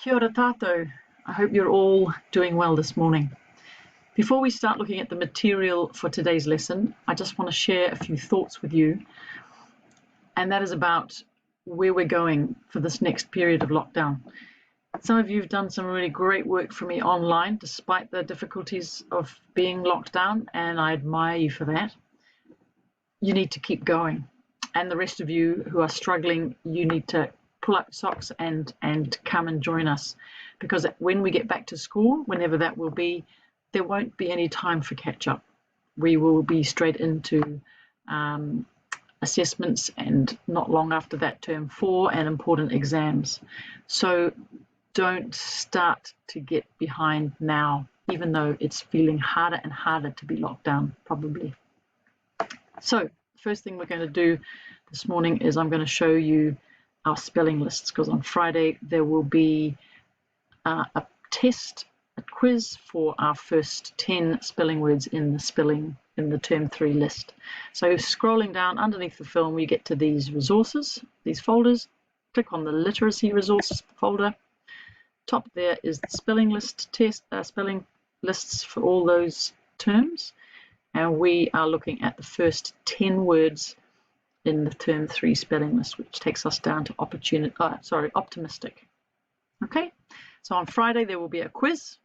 Kia ora tātou. I hope you're all doing well this morning. Before we start looking at the material for today's lesson, I just want to share a few thoughts with you, and that is about where we're going for this next period of lockdown. Some of you have done some really great work for me online despite the difficulties of being locked down, and I admire you for that. You need to keep going, and the rest of you who are struggling, you need to pull up socks and come and join us, because when we get back to school, whenever that will be, there won't be any time for catch up. We will be straight into assessments, and not long after that, term 4 and important exams. So don't start to get behind now, even though it's feeling harder and harder to be locked down, probably. So the first thing we're going to do this morning is I'm going to show you our spelling lists, because on Friday there will be a quiz for our first 10 spelling words in the term 3 list. So scrolling down underneath the film, we get to these resources, these folders. Click on the literacy resources folder. Top there is the spelling lists for all those terms, and we are looking at the first 10 words in the term 3 spelling list, which takes us down to optimistic. Okay, so on Friday there will be a quiz.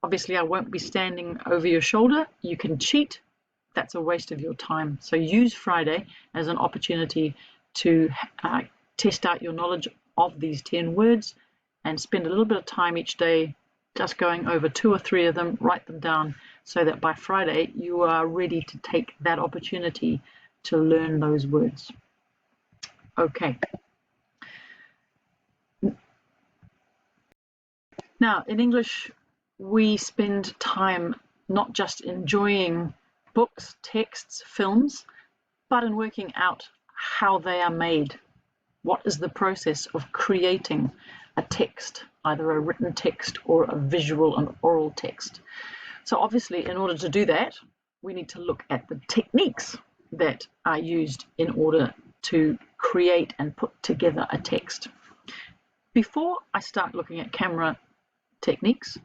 Obviously I won't be standing over your shoulder. You can cheat. That's a waste of your time. So use Friday as an opportunity to test out your knowledge of these 10 words, and spend a little bit of time each day just going over 2 or 3 of them, write them down, so that by Friday you are ready to take that opportunity to learn those words. Okay. Now, in English, we spend time not just enjoying books, texts, films, but in working out how they are made. What is the process of creating a text, either a written text or a visual and oral text? So obviously, in order to do that, we need to look at the techniques that are used in order to create and put together a text. Before I start looking at camera techniques,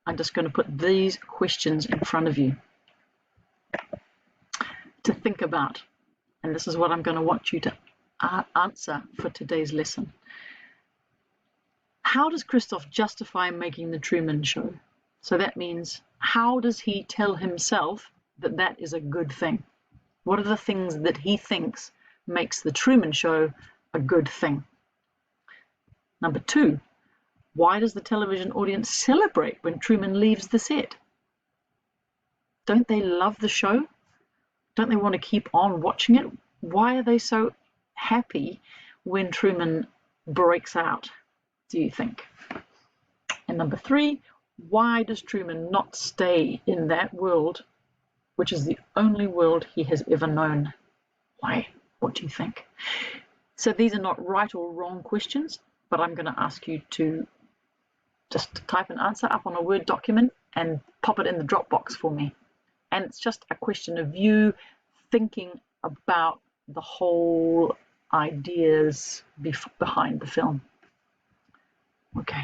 I'm just going to put these questions in front of you to think about, and this is what I'm going to want you to answer for today's lesson. How does Christoph justify making the Truman Show? So that means, how does he tell himself that that is a good thing? What are the things that he thinks makes the Truman Show a good thing? Number 2, why does the television audience celebrate when Truman leaves the set? Don't they love the show? Don't they want to keep on watching it? Why are they so happy when Truman breaks out, do you think? And number 3, why does Truman not stay in that world, which is the only world he has ever known? Why? What do you think? So these are not right or wrong questions, but I'm going to ask you to just type an answer up on a Word document and pop it in the Dropbox for me. And it's just a question of you thinking about the whole ideas behind the film. Okay,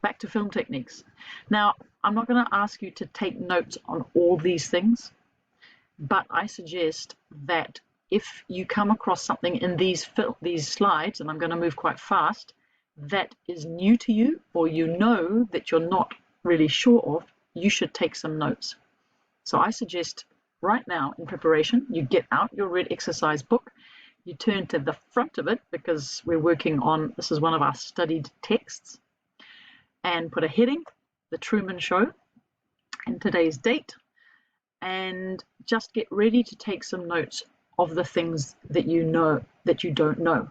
back to film techniques. Now, I'm not going to ask you to take notes on all these things, but I suggest that if you come across something in these slides, and I'm going to move quite fast, that is new to you, or you know that you're not really sure of, you should take some notes. So I suggest right now, in preparation, you get out your red exercise book, you turn to the front of it, because we're working on, this is one of our studied texts, and put a heading, The Truman Show, and today's date, and just get ready to take some notes of the things that you know that you don't know.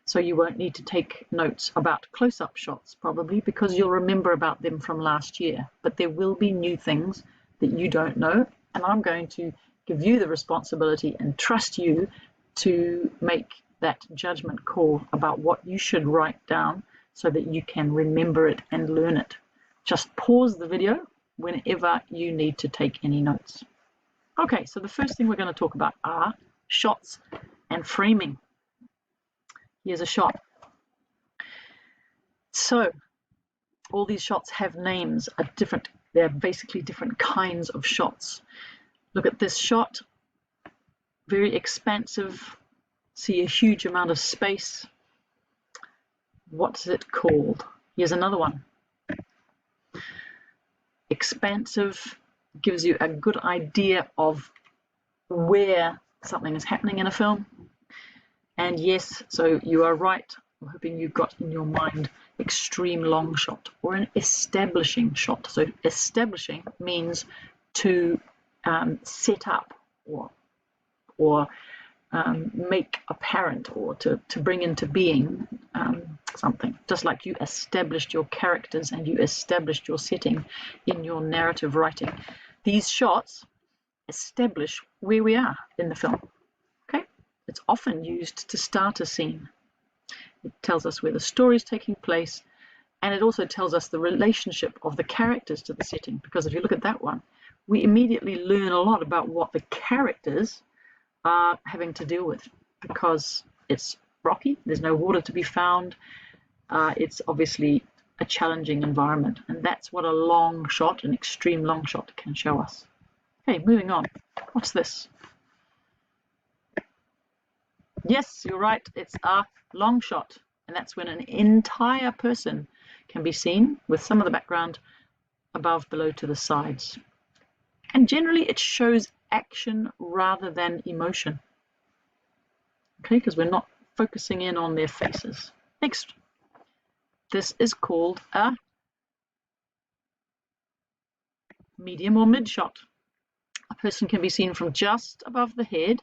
So you won't need to take notes about close-up shots, probably, because you'll remember about them from last year, but there will be new things that you don't know, and I'm going to give you the responsibility and trust you to make that judgment call about what you should write down so that you can remember it and learn it. Just pause the video whenever you need to take any notes. Okay, so the first thing we're going to talk about are shots and framing. Here's a shot. So all these shots have names, are different. They're basically different kinds of shots. Look at this shot, very expansive, see a huge amount of space. What's it called? Here's another one. Expansive gives you a good idea of where something is happening in a film. And yes, so you are right. I'm hoping you've got in your mind extreme long shot or an establishing shot. So establishing means to set up or make apparent or to bring into being something, just like you established your characters and you established your setting in your narrative writing. These shots establish where we are in the film. Okay, it's often used to start a scene. It tells us where the story is taking place, and it also tells us the relationship of the characters to the setting, because if you look at that one, we immediately learn a lot about what the characters are having to deal with, because it's rocky, there's no water to be found, it's obviously a challenging environment, and that's what a long shot, an extreme long shot, can show us. Okay, moving on. What's this? Yes, you're right, it's a long shot, and that's when an entire person can be seen with some of the background above, below, to the sides. And generally it shows action rather than emotion. Okay, because we're not focusing in on their faces. Next, this is called a medium or mid shot. A person can be seen from just above the head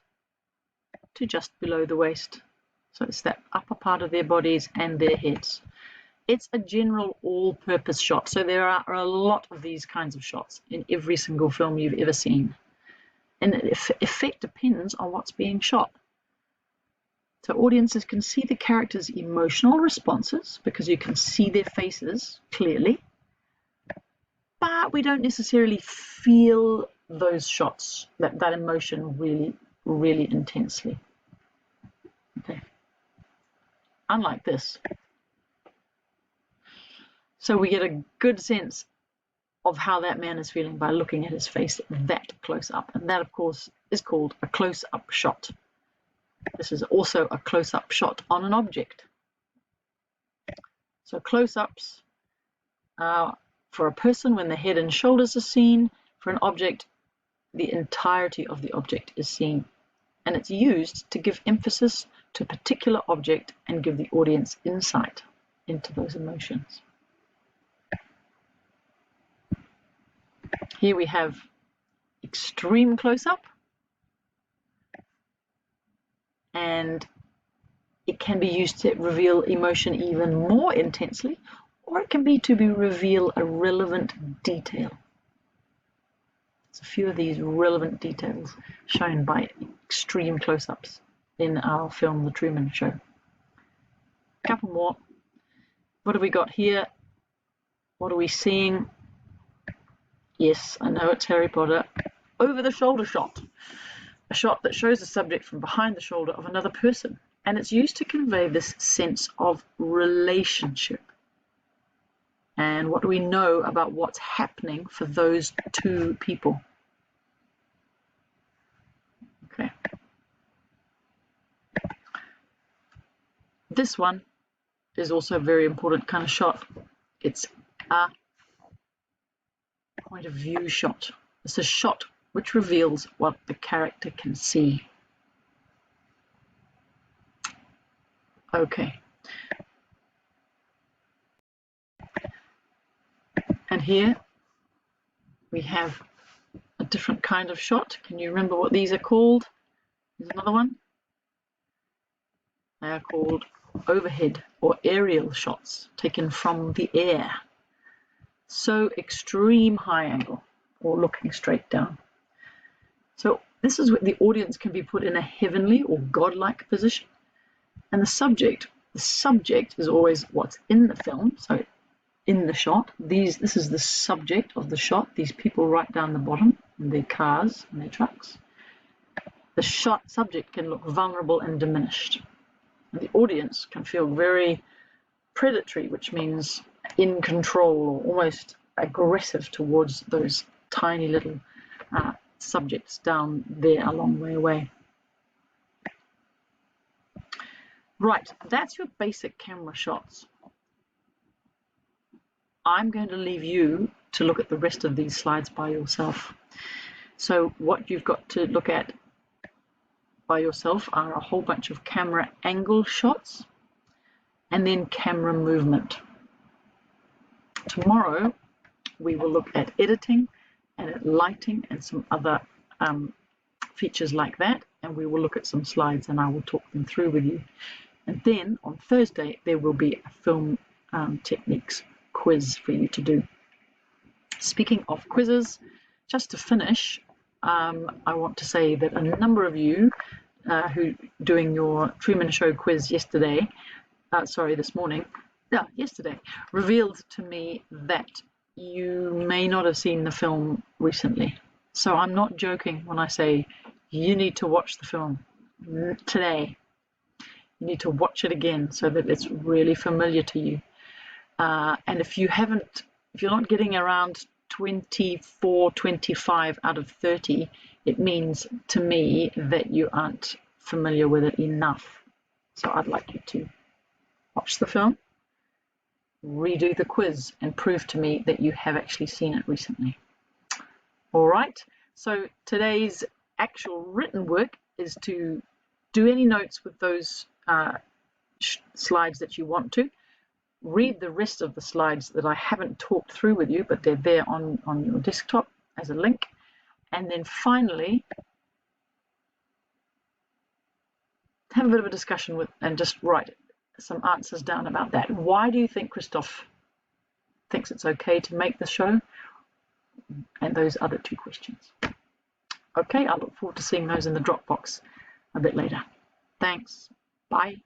to just below the waist. So it's that upper part of their bodies and their heads. It's a general all-purpose shot. So there are a lot of these kinds of shots in every single film you've ever seen. And the effect depends on what's being shot. So audiences can see the characters' emotional responses because you can see their faces clearly, but we don't necessarily feel those shots, that emotion really, really intensely. Okay. Unlike this. So we get a good sense of how that man is feeling by looking at his face that close up. And that, of course, is called a close-up shot. This is also a close-up shot on an object. So close-ups for a person when the head and shoulders are seen. For an object, the entirety of the object is seen. And it's used to give emphasis to a particular object and give the audience insight into those emotions. Here we have extreme close-up, and it can be used to reveal emotion even more intensely, or it can be to reveal a relevant detail. There's a few of these relevant details shown by extreme close-ups in our film, The Truman Show. A couple more. What have we got here? What are we seeing? Yes, I know it's Harry Potter. Over the shoulder shot. A shot that shows the subject from behind the shoulder of another person. And it's used to convey this sense of relationship. And what do we know about what's happening for those two people? Okay. This one is also a very important kind of shot. It's a point of view shot. It's a shot which reveals what the character can see. Okay. And here we have a different kind of shot. Can you remember what these are called? Here's another one. They are called overhead or aerial shots taken from the air. So extreme high angle or looking straight down. So this is where the audience can be put in a heavenly or godlike position. And the subject is always what's in the film. So in the shot, this is the subject of the shot, these people right down the bottom in their cars and their trucks. The subject can look vulnerable and diminished. And the audience can feel very predatory, which means in control or almost aggressive towards those tiny little subjects down there a long way away. Right, that's your basic camera shots. I'm going to leave you to look at the rest of these slides by yourself. So what you've got to look at by yourself are a whole bunch of camera angle shots and then camera movement. Tomorrow we will look at editing and at lighting and some other features like that, and we will look at some slides and I will talk them through with you. And then on Thursday there will be a film techniques quiz for you to do. Speaking of quizzes, just to finish, I want to say that a number of you who doing your Truman Show quiz this morning, yesterday, revealed to me that you may not have seen the film recently. So I'm not joking when I say you need to watch the film today. You need to watch it again so that it's really familiar to you. And if you're not getting around 24, 25 out of 30, it means to me that you aren't familiar with it enough. So I'd like you to watch the film, redo the quiz, and prove to me that you have actually seen it recently. All right, so today's actual written work is to do any notes with those slides that you want to. Read the rest of the slides that I haven't talked through with you, but they're there on your desktop as a link. And then finally, have a bit of a discussion with and just write some answers down about that. Why do you think Christoph thinks it's okay to make the show? And those other two questions. Okay, I look forward to seeing those in the Dropbox a bit later. Thanks. Bye.